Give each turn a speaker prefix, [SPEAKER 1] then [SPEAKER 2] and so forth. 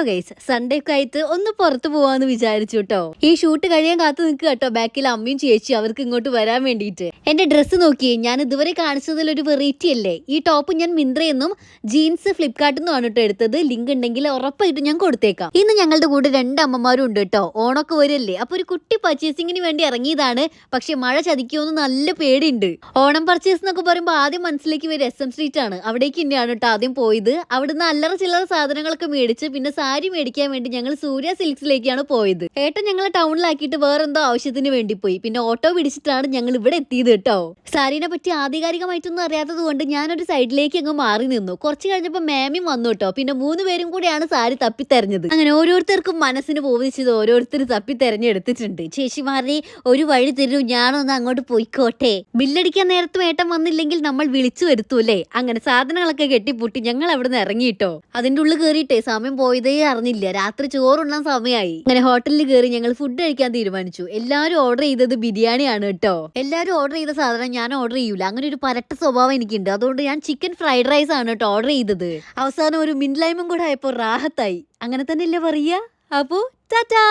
[SPEAKER 1] Hello guys, Sunday ഒക്കെ ആയിട്ട് ഒന്ന് പുറത്തു പോവാന്ന് വിചാരിച്ചു കേട്ടോ. ഈ ഷൂട്ട് കഴിയാൻ കാത്തു നിൽക്കുക കേട്ടോ. ബാക്കിൽ അമ്മയും ചേച്ചി അവർക്ക് ഇങ്ങോട്ട് വരാൻ വേണ്ടിയിട്ട്. എന്റെ ഡ്രസ്സ് നോക്കിയേ, ഞാൻ ഇതുവരെ കാണിച്ചതിൽ ഒരു വെറൈറ്റി അല്ലേ. ഈ ടോപ്പ് ഞാൻ മിന്ത്രയെന്നും ജീൻസ് ഫ്ലിപ്കാർട്ടിൽ നിന്നും ആണ് കേട്ടോ എടുത്തത്. ലിങ്ക് ഉണ്ടെങ്കിൽ ഉറപ്പായിട്ട് ഞാൻ കൊടുത്തേക്കാം. ഇന്ന് ഞങ്ങളുടെ കൂടെ 2 അമ്മമാരും ഉണ്ട് കേട്ടോ. ഓണൊക്കെ വരല്ലേ, അപ്പൊ ഒരു കുട്ടി പർച്ചേസിങ്ങിന് വേണ്ടി ഇറങ്ങിയതാണ്. പക്ഷെ മഴ ചതിക്കുമെന്ന് നല്ല പേടിയുണ്ട്. ഓണം പർച്ചേസ് എന്നൊക്കെ പറയുമ്പോൾ ആദ്യം മനസ്സിലേക്ക് വരും SM സ്ട്രീറ്റ് ആണ്. അവിടേക്ക് തന്നെയാണ് കേട്ടോ ആദ്യം പോയത്. അവിടുന്ന് അല്ലറ ചില്ലറ സാധനങ്ങളൊക്കെ മേടിച്ച് പിന്നെ സാരി മേടിക്കാൻ വേണ്ടി ഞങ്ങൾ സൂര്യ സിൽക്സിലേക്കാണ് പോയത്. ഏട്ടൻ ഞങ്ങളെ ടൗണിലാക്കിയിട്ട് വേറെന്തോ ആവശ്യത്തിന് വേണ്ടി പോയി. പിന്നെ ഓട്ടോ പിടിച്ചിട്ടാണ് ഞങ്ങൾ ഇവിടെ എത്തിയത് കേട്ടോ. സാരിനെ പറ്റി ആധികാരികമായിട്ടൊന്നും അറിയാത്തത് കൊണ്ട് ഞാനൊരു സൈഡിലേക്ക് അങ്ങ് മാറി നിന്നു. കുറച്ച് കഴിഞ്ഞപ്പോൾ മാമിയും വന്നു കേട്ടോ. പിന്നെ 3 പേരും കൂടിയാണ് സാരി തപ്പി തെരഞ്ഞത്. അങ്ങനെ ഓരോരുത്തർക്കും മനസ്സിന് പോവിച്ചത് ഓരോരുത്തർ തപ്പി തെരഞ്ഞെടുത്തിട്ടുണ്ട്. ചേച്ചിമാരെ ഒരു വഴി തരൂ, ഞാനൊന്ന് അങ്ങോട്ട് പോയിക്കോട്ടെ. ബില്ലടിക്കാൻ നേരത്തും ഏട്ടൻ വന്നില്ലെങ്കിൽ നമ്മൾ വിളിച്ചു വരുത്തൂല്ലേ. അങ്ങനെ സാധനങ്ങളൊക്കെ കെട്ടിപ്പൂട്ടി ഞങ്ങൾ അവിടെ നിന്ന് ഇറങ്ങിയിട്ടോ. അതിന്റെ ഉള്ളിൽ കയറിയിട്ടേ സമയം പോയതേ അറിഞ്ഞില്ല. രാത്രി ചോറുണ്ണാൻ സമയമായി. അങ്ങനെ ഹോട്ടലിൽ കയറി ഞങ്ങൾ ഫുഡ് കഴിക്കാൻ തീരുമാനിച്ചു. എല്ലാവരും ഓർഡർ ചെയ്തത് ബിരിയാണിയാണ് കേട്ടോ. എല്ലാവരും ഓർഡർ ചെയ്ത സാധനം ഞാൻ ഓർഡർ ചെയ്യൂല. അങ്ങനെ ഒരു പരട്ട സ്വഭാവം എനിക്കുണ്ട്. അതുകൊണ്ട് ഞാൻ ചിക്കൻ ഫ്രൈഡ് റൈസ് ആണ് കേട്ടോ ഓർഡർ ചെയ്തത്. അവസാനം ഒരു മിൻലൈമും കൂടെ ആയപ്പോൾ റാഹത്തായി. അങ്ങനെ തന്നെയല്ലേ പറയാ. അപ്പോ ടാറ്റാ.